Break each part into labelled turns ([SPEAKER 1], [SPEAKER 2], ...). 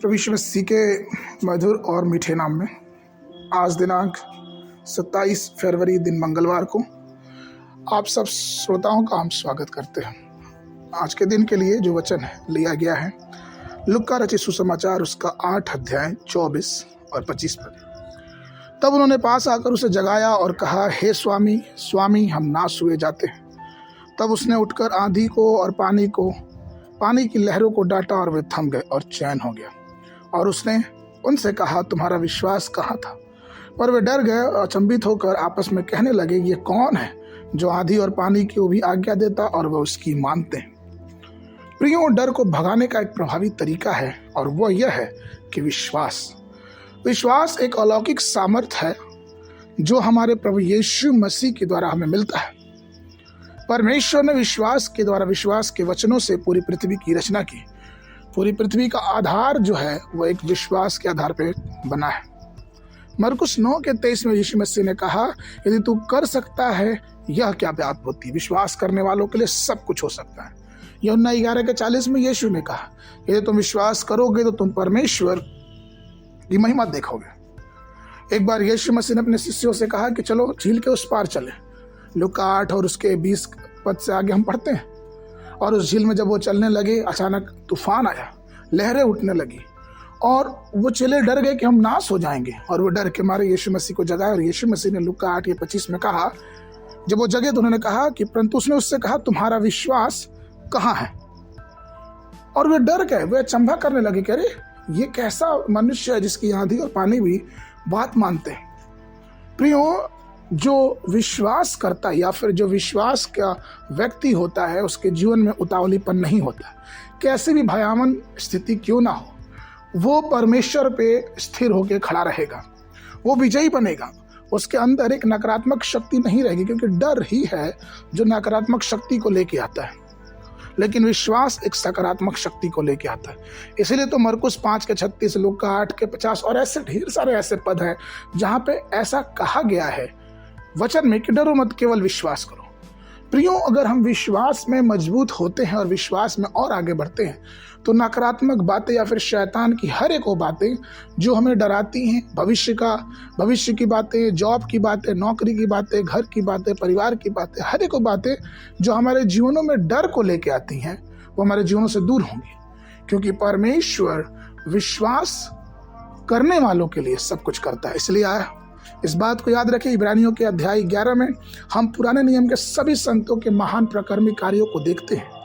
[SPEAKER 1] प्रभु यीशु मसीह के मधुर और मीठे नाम में आज दिनांक 27 फरवरी दिन मंगलवार को आप सब श्रोताओं का हम स्वागत करते हैं। आज के दिन के लिए जो वचन लिया गया है लूका रचित सुसमाचार उसका 8 अध्याय 24 और 25 पद। तब उन्होंने पास आकर उसे जगाया और कहा, हे स्वामी स्वामी, हम नाश हुए जाते हैं। तब उसने उठकर आंधी को और पानी की लहरों को डांटा और वे थम गए और चैन हो गया। और उसने उनसे कहा, तुम्हारा विश्वास कहाँ था? पर वे डर गए और अचंभित होकर आपस में कहने लगे, ये कौन है जो आंधी और पानी की भी आज्ञा देता और वह उसकी मानते हैं। प्रियों, डर को भगाने का एक प्रभावी तरीका है और वह यह है कि विश्वास एक अलौकिक सामर्थ्य है जो हमारे प्रभु यीशु मसीह के द्वारा हमें मिलता है। परमेश्वर ने विश्वास के द्वारा विश्वास के वचनों से पूरी पृथ्वी की रचना की। पूरी पृथ्वी का आधार जो है वह एक विश्वास के आधार पर बना है। मरकुस 9:23 में यीशु मसीह ने कहा, यदि तू कर सकता है यह क्या बात होती। विश्वास करने वालों के लिए सब कुछ हो सकता है। यूहन्ना 11:40 में यीशु ने कहा, यदि तुम विश्वास करोगे तो तुम परमेश्वर की महिमा देखोगे। एक बार यीशु मसीह ने अपने शिष्यों से कहा कि चलो झील के उस पार चले। लूका 8 और उसके 20 पद से आगे हम पढ़ते हैं। और उस झील में जब वो चलने लगे, अचानक तूफान आया, लहरें उठने लगी और वो चेले डर गए कि हम नाश हो जाएंगे। और वो डर के मारे यीशु मसीह को जगाया और यीशु मसीह ने लूका 8:25 में कहा, जब वो जगे तो उन्होंने कहा कि परंतु उसने उससे कहा, तुम्हारा विश्वास कहाँ है? और वे डर गए, वे अचंभा करने लगे कि अरे ये कैसा मनुष्य है जिसकी आंधी और पानी भी बात मानते हैं। प्रियो, जो विश्वास करता है या फिर जो विश्वास का व्यक्ति होता है उसके जीवन में उतावलीपन नहीं होता। कैसी भी भयावन स्थिति क्यों ना हो, वो परमेश्वर पे स्थिर होकर खड़ा रहेगा, वो विजयी बनेगा। उसके अंदर एक नकारात्मक शक्ति नहीं रहेगी, क्योंकि डर ही है जो नकारात्मक शक्ति को लेके आता है, लेकिन विश्वास एक सकारात्मक शक्ति को लेके आता है। इसीलिए तो मरकुस 5:36, लूका 8:50 और ऐसे ढेर सारे ऐसे पद हैं जहाँ पे ऐसा कहा गया है वचन में कि डरो मत, केवल विश्वास करो। प्रियो, अगर हम विश्वास में मजबूत होते हैं और विश्वास में और आगे बढ़ते हैं तो नकारात्मक बातें या फिर शैतान की हर एक वो बातें जो हमें डराती हैं, भविष्य की बातें, जॉब की बातें, नौकरी की बातें, घर की बातें, परिवार की बातें, हर एक वो बातें जो हमारे जीवनों में डर को लेके आती हैं, वो हमारे जीवनों से दूर होंगी। क्योंकि परमेश्वर विश्वास करने वालों के लिए सब कुछ करता है। इसलिए आया, इस बात को याद रखें। इब्रानियों के अध्याय 11 में हम पुराने नियम के सभी संतों के महान प्रकर्मी कार्यों को देखते हैं।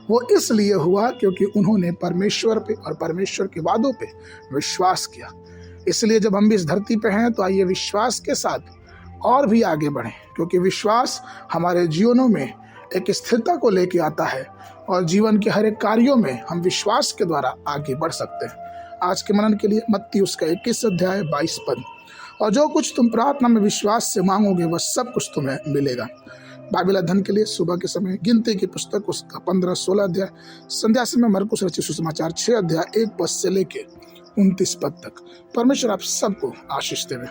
[SPEAKER 1] वो इसलिए हुआ क्योंकि उन्होंने परमेश्वर पे और परमेश्वर के वादों पे विश्वास किया। इसलिए जब हम भी इस धरती पे हैं तो आइए विश्वास के साथ और भी आगे बढ़ें, क्योंकि विश्वास हमारे जीवनों में एक स्थिरता को लेके आता है और जीवन के हर एक कार्यों में हम विश्वास के द्वारा आगे बढ़ सकते हैं। आज के मनन के लिए मत्ती उसका 21 अध्याय 22 पद, और जो कुछ तुम प्रार्थना में विश्वास से मांगोगे वह सब कुछ तुम्हें मिलेगा। बाइबल अध्ययन के लिए सुबह के समय गिनती की पुस्तक उसका 15-16 अध्याय, संध्या समय मरकुस रचित सुसमाचार 6 अध्याय 1 पद से लेके 29 पद तक। परमेश्वर आप सबको आशीष देवे।